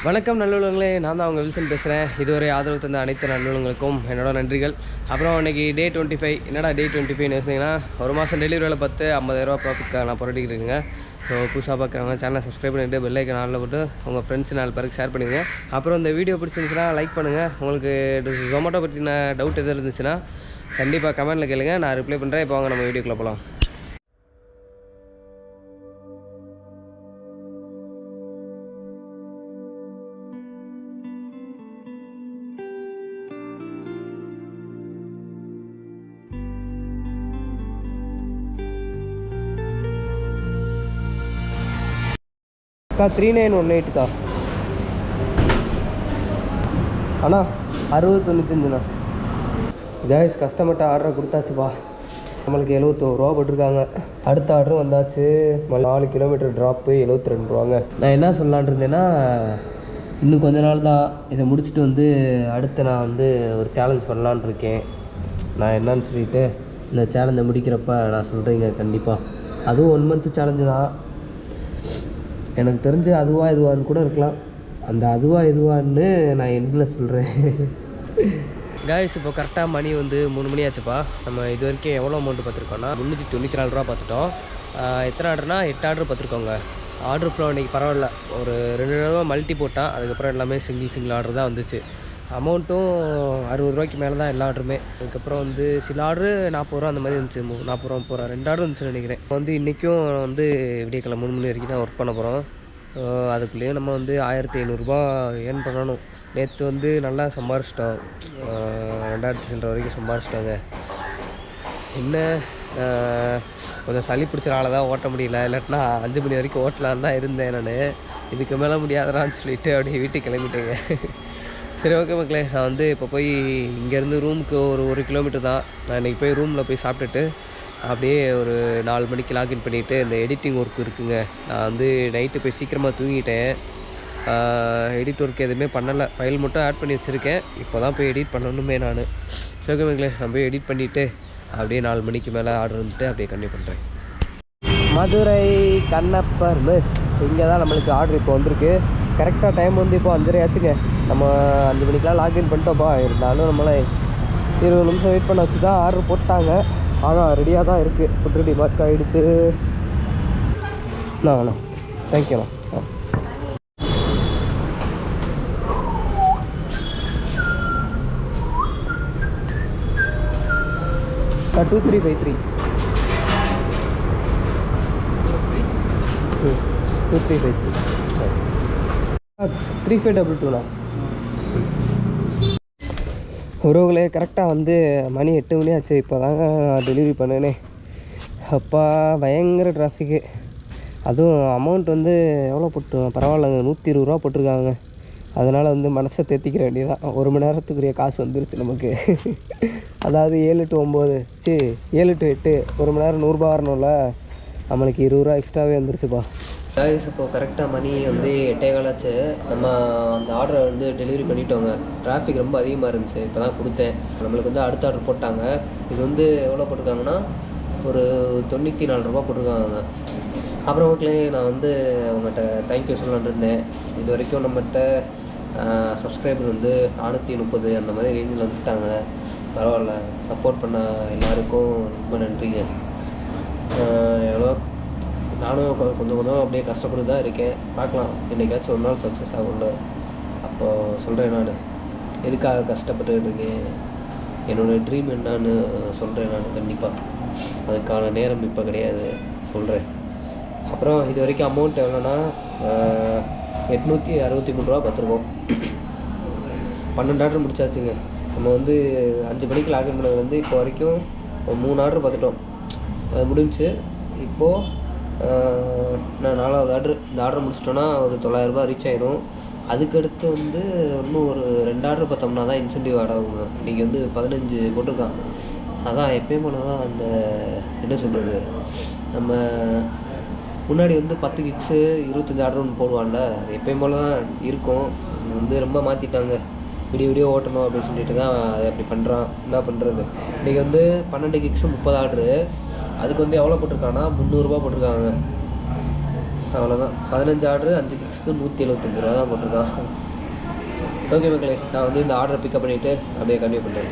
வணக்கம் நல்லுள்ளங்களே, நான் தான் அவங்க வில்சன் பேசுகிறேன். இதுவரை ஆதரவு தந்த அனைத்து நல்லுள்ளங்களுக்கும் என்னோட நன்றிகள். அப்புறம் இன்றைக்கி டே 25. என்னடா டே 25ன்னு வச்சிங்கன்னா, ஒரு மாதம் டெலிவரி வேலை பார்த்து 50,000 ப்ராஃபிட்காக நான் புரட்டிக்கிட்டு இருக்கேங்க. ஸோ புதுசாக பார்க்குறவங்க சேனலை சப்ஸ்கிரைப் பண்ணிவிட்டு பெல் ஐக்கன் ஆனில் போட்டு உங்கள் ஃப்ரெண்ட்ஸ் 4 பேருக்கு ஷேர் பண்ணுங்க. அப்புறம் இந்த வீடியோ பிடிச்சிருந்துச்சுன்னா லைக் பண்ணுங்கள். உங்களுக்கு ஜொமேட்டோ பற்றின டவுட் எதுவும் இருந்துச்சுன்னா கண்டிப்பாக கமெண்ட்டில் கேளுங்க, நான் ரிப்ளை பண்ணுறேன். இப்போ வாங்க நம்ம வீடியோக்குள்ளே போகலாம். அக்கா 3918 அண்ணா 6095ண்ணா. கைஸ் கஸ்டமர்கிட்ட ஆர்டரை கொடுத்தாச்சுப்பா. நம்மளுக்கு 71 ரூபா போட்டிருக்காங்க. அடுத்த ஆர்டரும் வந்தாச்சு. 4 கிலோமீட்டர் ட்ராப்பு 72 ரூபாங்க. நான் என்ன சொல்லலான் இருந்தேன்னா, இன்னும் கொஞ்ச நாள் தான் இதை முடிச்சுட்டு அடுத்து நான் ஒரு சேலஞ்ச் பண்ணலான் இருக்கேன். நான் என்னன்னு சொல்லிவிட்டு இந்த சேலஞ்சை முடிக்கிறப்ப நான் சொல்கிறேங்க கண்டிப்பாக. அதுவும் 1 மந்த் சேலஞ்சு தான். எனக்கு தெரிஞ்சு அதுவா இதுவான்னு கூட இருக்கலாம். அந்த அதுவா இதுவான்னு நான் என்ன சொல்கிறேன். காய்ஸ் இப்போ கரெக்டாக மணி 3 மணி ஆச்சுப்பா. நம்ம இது வரைக்கும் எவ்வளோ அமௌண்ட்டு பார்த்துருக்கோன்னா 394 ரூபா பார்த்துட்டோம். எத்தனை ஆர்டர்னா 8 ஆர்டர் பார்த்துருக்கோங்க. ஆர்டர் ஃப்ளோ இன்றைக்கி பரவாயில்ல. ஒரு 2 தடவை மல்டி போட்டால் அதுக்கப்புறம் எல்லாமே சிங்கிள் ஆர்டர் தான் வந்துச்சு. அமௌண்ட்டும் 60 ரூபாய்க்கு மேலே தான் எல்லா ஆர்டருமே. அதுக்கப்புறம் சில ஆர்டரு 40 ரூபா அந்த மாதிரி இருந்துச்சு. 40 ரூபா 30 ரூபா 2 ஆர்டர் இருந்துச்சுன்னு நினைக்கிறேன். இன்றைக்கும் விடியக்காலை 3 மணி வரைக்கும் தான் ஒர்க் பண்ண போகிறோம். அதுக்குள்ளேயும் நம்ம 1500 ஏர்ன் பண்ணணும். நேற்று நல்லா சம்பாரிச்சிட்டோம். 2000 சில்லற வரைக்கும் சம்பாரிச்சிட்டோங்க. என்ன கொஞ்சம் சளி பிடிச்ச ஆளை தான் ஓட்ட முடியல. இல்லாட்டினா 5 மணி வரைக்கும் ஓட்டலான்னு தான் இருந்தேன் நான். இதுக்கு மேலே முடியாதான்னு சொல்லிவிட்டு அப்படியே வீட்டுக்கு கிளம்பிட்டேங்க. சரி ஓகே மக்களே, நான் இப்போ போய் இங்கேருந்து ரூமுக்கு ஒரு 1 கிலோமீட்டர் தான். நான் இன்றைக்கி போய் ரூமில் போய் சாப்பிட்டுட்டு அப்படியே ஒரு 4 மணிக்கு லாகின் பண்ணிவிட்டு இந்த எடிட்டிங் ஒர்க் இருக்குதுங்க. நான் நைட்டு போய் சீக்கிரமாக தூங்கிட்டேன். எடிட் ஒர்க் எதுவுமே பண்ணலை. ஃபைல் மட்டும் ஆட் பண்ணி வச்சுருக்கேன். இப்போ தான் போய் எடிட் பண்ணணுமே நான். ஓகே மக்களே, நான் போய் எடிட் பண்ணிவிட்டு அப்படியே 4 மணிக்கு மேலே ஆர்டர் அப்படியே கண்டினியூ பண்ணுறேன். மதுரை கண்ணப்பர் மெஸ் இங்கே தான் நம்மளுக்கு ஆர்டர் இப்போ வந்திருக்கு. கரெக்டாக டைம் இப்போ 5:30 ஆச்சுங்க. நம்ம 5 மணிக்கெலாம் லாகின் பண்ணிட்டோப்பா. இருந்தாலும் நம்மளை 20 நிமிஷம் வெயிட் பண்ண வச்சு தான் ஆர்டர் போட்டாங்க. ஆனால் ரெடியாக தான் இருக்குது. ஃபுட் ரெடி மார்க் ஆகிடுச்சு. அண்ணா தேங்க்யூண்ணா. 2353 2353 3522ண்ணா. உறவுகளே கரெக்டாக மணி 8 மணி ஆச்சு. இப்போ தாங்க டெலிவரி பண்ணேனே. அப்பா பயங்கர டிராஃபிக்கு. அதுவும் அமௌண்ட் எவ்வளோ போட்டு பரவாயில்லைங்க, 120 ரூபா போட்டிருக்காங்க. அதனால் மனசை தேர்த்திக்கிற வேண்டியதான். 1 மணி நேரத்துக்குரிய காசு வந்துருச்சு நமக்கு. அதாவது 7 to 9 7 to 8 1 மணி நேரம் 100 ரூபா வரணும்ல. நம்மளுக்கு 20 ரூபா எக்ஸ்ட்ராவே வந்துருச்சுப்பா. காய்ஸ் இப்போது கரெக்டாக மணி 8:15 ஆச்சு. நம்ம அந்த ஆர்டரை டெலிவரி பண்ணிட்டோங்க. டிராஃபிக் ரொம்ப அதிகமாக இருந்துச்சு. இப்போ தான் கொடுத்தேன். நம்மளுக்கு அடுத்த ஆர்டர் போட்டாங்க. இது எவ்வளோ போட்டிருக்காங்கன்னா ஒரு 94 ரூபா போட்டிருக்காங்க. அப்புறம் ஓகே, நான் அவங்ககிட்ட தேங்க்யூ சொல்லலான் இருந்தேன். இது வரைக்கும் நம்மகிட்ட சப்ஸ்கிரைபர் 430 அந்த மாதிரி ரேஞ்சில் வந்துட்டாங்க. பரவாயில்ல, சப்போர்ட் பண்ண எல்லாருக்கும் ரொம்ப நன்றிங்க. எவ்வளோ நானும் கொஞ்சம் அப்படியே கஷ்டப்பட்டு தான் இருக்கேன். பார்க்கலாம், என்றைக்காச்சும் ஒரு நாள் சக்ஸஸ் ஆகும்ல. அப்போது சொல்கிறேன் நான் எதுக்காக கஷ்டப்பட்டுக்கிட்டு இருக்கேன், என்னோடய ட்ரீம் என்னான்னு சொல்கிறேன் நான். கண்டிப்பாக அதுக்கான நேரம் இப்போ கிடையாது, சொல்கிறேன். அப்புறம் இது வரைக்கும் அமௌண்ட் எவ்வளோன்னா 863 ரூபா பார்த்துருக்கோம். 12 ஆர்டர் முடிச்சாச்சுங்க. நம்ம 5 மணிக்கு லாகின் பண்ணது இப்போ வரைக்கும் 3 ஆர்டர் பார்த்துட்டோம். அது முடிஞ்சு இப்போது நான் 4வது ஆர்டர். இந்த ஆர்டர் முடிச்சிட்டோன்னா ஒரு 900 ரூபா ரீச் ஆயிரும். அதுக்கடுத்து இன்னும் ஒரு 2 ஆர்டர் பார்த்தோம்னா தான் இன்சென்டிவ் ஆட் ஆகுங்க. இன்றைக்கி 15 போட்டிருக்கான். அதான் எப்பயும் போல தான் அந்த என்ன சொல்கிறது, நம்ம முன்னாடி 10 கிக்ஸு 25 ஆர்டர் ஒன்று போடுவான்ல, அது எப்பயும் போல தான் இருக்கும். ரொம்ப மாற்றிட்டாங்க. விடியோ ஓட்டணும் அப்படின்னு சொல்லிட்டு தான் அதை அப்படி பண்ணுறான். என்ன பண்ணுறது, இன்றைக்கி 12 கிக்ஸு 30 ஆர்டரு. அதுக்கு எவ்வளோ போட்டிருக்காங்கன்னா 300 ரூபா போட்டிருக்காங்க. அவ்வளோதான். 15 ஆர்டரு 5 கிக்ஸ் பீஸுக்கு 175 ரூபா தான் போட்டிருக்கான். ஓகே மக்களே, நான் வந்து இந்த ஆர்டரை பிக்கப் பண்ணிவிட்டு அப்படியே கன்டினியூ பண்ணுறேன்.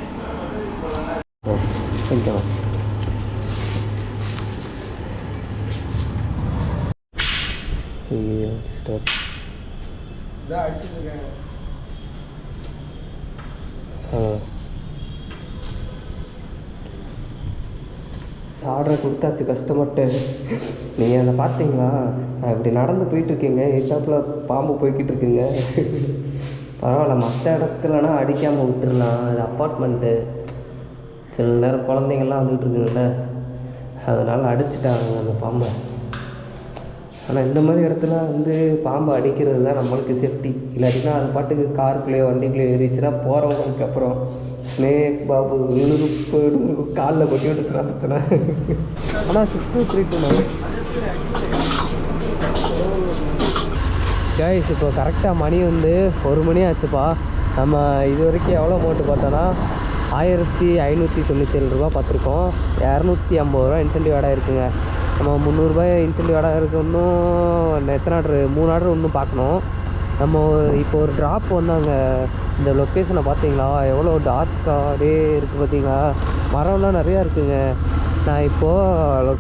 ஓகேவா ஸ்டார்ட் இதான் அடிச்சுட்டு இருக்காங்க. ஆர்டரை கொடுத்தாச்சு கஸ்டமர்கிட்ட. நீங்கள் அதை பார்த்தீங்களா? இப்படி நடந்து போயிட்டுருக்கீங்க, எக்ஸாம்பிள் பாம்பு போய்கிட்டு இருக்குங்க. பரவாயில்ல, மற்ற இடத்துலனா அடிக்காமல் விட்டுடலாம். அது அப்பார்ட்மெண்ட்டு, சில நேரம் குழந்தைங்கள்லாம் வந்துக்கிட்டு இருக்குங்கள்ல, அதனால் அடிச்சுட்டாங்க அந்த பாம்பை. ஆனால் இந்த மாதிரி இடத்துல வந்து பாம்பை அடிக்கிறது தான் நம்மளுக்கு சேஃப்டி. இல்லாட்டினா அது பாட்டுக்கு காருக்குள்ளேயோ வண்டிக்குள்ளேயோ ஏறிச்சுன்னா போகிறவங்களுக்கு அப்புறம் ஸ்னேக் பாபு காலில் கொட்டி விட்டுச்சுனா பிரச்சனை. ஆனால் 6:32 கைஸ், இப்போ கரெக்டாக மணி வந்து 1 மணி ஆச்சுப்பா. நம்ம இது வரைக்கும் எவ்வளோ அமௌண்ட்டு பார்த்தோன்னா 1597 ரூபா பார்த்துருக்கோம். 250 ரூபா இன்சென்டிவ் ஆடாக இருக்குங்க. நம்ம 300 ரூபாய் இன்சென்டிவ் ஆடாக இருக்குது. இன்னும் எத்தனை ஆர்டரு, 3 ஆர்டர் இன்னும் பார்க்கணும். நம்ம இப்போ ஒரு ட்ராப் வந்தாங்க. இந்த லொக்கேஷனை பார்த்தீங்களா? எவ்வளோ டார்க்காகவே இருக்குது பார்த்தீங்களா? மரம்லாம் நிறையா இருக்குங்க. நான் இப்போது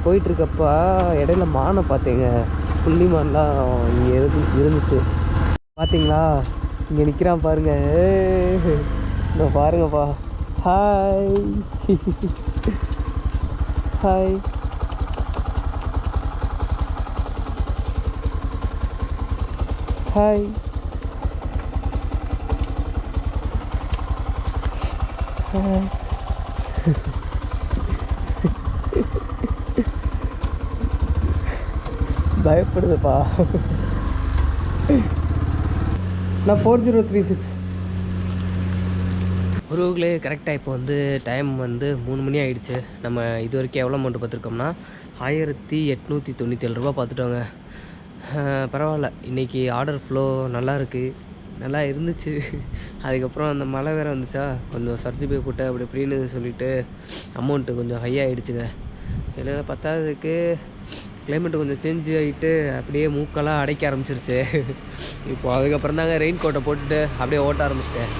போயிட்டுருக்கப்ப இடையில மானை பார்த்தேங்க. புள்ளிமான்லாம் இங்கே இருந்துச்சு பார்த்தீங்களா? இங்கே நிற்கிறான் பாருங்க. நான் பாருங்கப்பா. Hi hi. Hi hi. பயப்படுதுப்பா. நான் 4036 உருவுகளே. கரெக்டாக இப்போ வந்து டைம் வந்து 3 மணி ஆகிடுச்சு. நம்ம இது வரைக்கும் எவ்வளோ அமௌண்ட்டு பார்த்துருக்கோம்னா 1897 ரூபா பார்த்துட்டோங்க. பரவாயில்ல, இன்றைக்கி ஆர்டர் ஃப்ளோ நல்லா இருக்குது, நல்லா இருந்துச்சு. அதுக்கப்புறம் அந்த மழை வேறு வந்துச்சா, கொஞ்சம் சர்ஜி பே போட்டு அப்படி இப்படின்னு சொல்லிவிட்டு அமௌண்ட்டு கொஞ்சம் ஹை ஆகிடுச்சுங்க. இல்லை பத்தாததுக்கு கிளைமேட்டு கொஞ்சம் சேஞ்ச் ஆகிட்டு அப்படியே மூக்கெல்லாம் அடைக்க ஆரம்பிச்சிருச்சு. இப்போது அதுக்கப்புறம் தாங்க ரெயின் கோட்டை போட்டுட்டு அப்படியே ஓட்ட ஆரம்பிச்சிட்டேன்.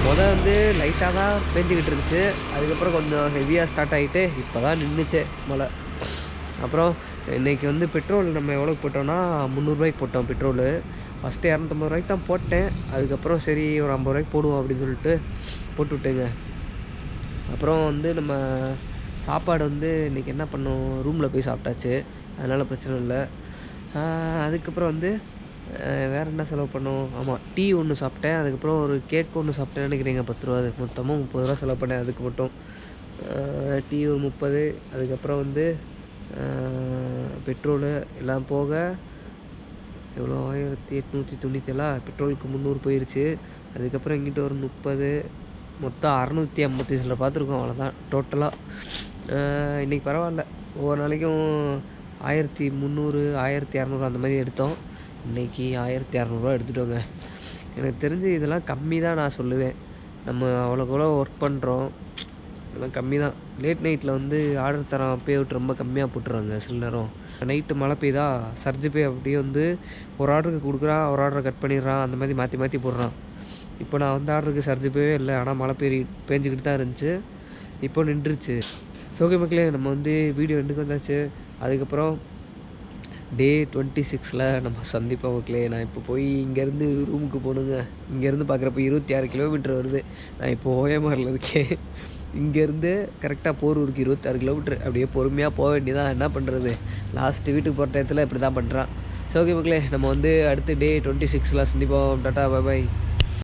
வந்து லைட்டாக தான் பேஞ்சிக்கிட்டு இருந்துச்சு. அதுக்கப்புறம் கொஞ்சம் ஹெவியாக ஸ்டார்ட் ஆகிட்டு இப்போ தான் நின்றுச்சு மழை. அப்புறம் இன்றைக்கி வந்து பெட்ரோல் நம்ம எவ்வளோக்கு போட்டோம்னா 300 ரூபாய்க்கு போட்டோம் பெட்ரோலு. ஃபஸ்ட்டு 250 ரூபாய்க்கு தான் போட்டேன். அதுக்கப்புறம் சரி ஒரு 50 ரூபாய்க்கு போடுவோம் அப்படின்னு சொல்லிட்டு போட்டு விட்டேங்க. அப்புறம் வந்து நம்ம சாப்பாடு வந்து இன்றைக்கி என்ன பண்ணோம், ரூமில் போய் சாப்பிட்டாச்சு, அதனால் பிரச்சனை இல்லை. அதுக்கப்புறம் வந்து வேறு என்ன செலவு பண்ணோம், ஆமாம் டீ ஒன்று சாப்பிட்டேன். அதுக்கப்புறம் ஒரு கேக் ஒன்று சாப்பிட்டேன்னு நினைக்கிறீங்க, 10 ரூபா. அது மொத்தமாக 30 ரூபா செலவு பண்ணேன் அதுக்கு மட்டும். டீ ஒரு 30. அதுக்கப்புறம் வந்து பெட்ரோலு எல்லாம் போக எவ்வளோ 1897. பெட்ரோலுக்கு 300 போயிடுச்சு. அதுக்கப்புறம் இங்கிட்ட ஒரு 30, மொத்தம் 650 பார்த்துருக்கோம். அவ்வளோதான் டோட்டலாக. இன்றைக்கி பரவாயில்ல, ஒவ்வொரு நாளைக்கும் 1300 1200 அந்த மாதிரி எடுத்தோம். இன்றைக்கி 1200 எடுத்துட்டோங்க. எனக்கு தெரிஞ்சு இதெல்லாம் கம்மி தான் நான் சொல்லுவேன். நம்ம அவ்வளோக்கு ஒர்க் பண்ணுறோம், இதெல்லாம் கம்மி தான். லேட் நைட்டில் வந்து ஆர்டர் தரோம், பே அவுட் ரொம்ப கம்மியாக போட்டுருவாங்க சில நேரம். நைட்டு மழை பெய்தா சர்ஜ் பே அப்படியே வந்து ஒரு ஆர்டருக்கு கொடுக்குறான், ஒரு ஆர்டரை கட் பண்ணிடுறான், அந்த மாதிரி மாற்றி மாற்றி போடுறான். இப்போ நான் வந்து ஆர்டருக்கு சர்ஜ் பேவே இல்லை, ஆனால் மழை பேஞ்சிக்கிட்டு தான் இருந்துச்சு. இப்போ நின்றுச்சு. ஓகே மக்களே, நம்ம வந்து வீடியோ எண்டுக்கு வந்தாச்சு. அதுக்கப்புறம் டே 26 நம்ம சந்திப்போம் மக்களே. நான் இப்போ போய் இங்கேருந்து ரூமுக்கு போகணுங்க. இங்கேருந்து பார்க்குறப்ப 26 கிலோமீட்டர் வருது. நான் இப்போ ஓஎம்ஆரில் இருக்கேன். இங்கேருந்து கரெக்டாக போரூருக்கு 26 கிலோமீட்டர். அப்படியே பொறுமையாக போக வேண்டியதான், என்ன பண்ணுறது. லாஸ்ட்டு வீட்டுக்கு போகிற டயத்தில் இப்படி தான் பண்ணுறான். ஓகே மக்களே, நம்ம வந்து அடுத்து டே 26 சந்திப்போம். டாட்டா, பாய் பாய்.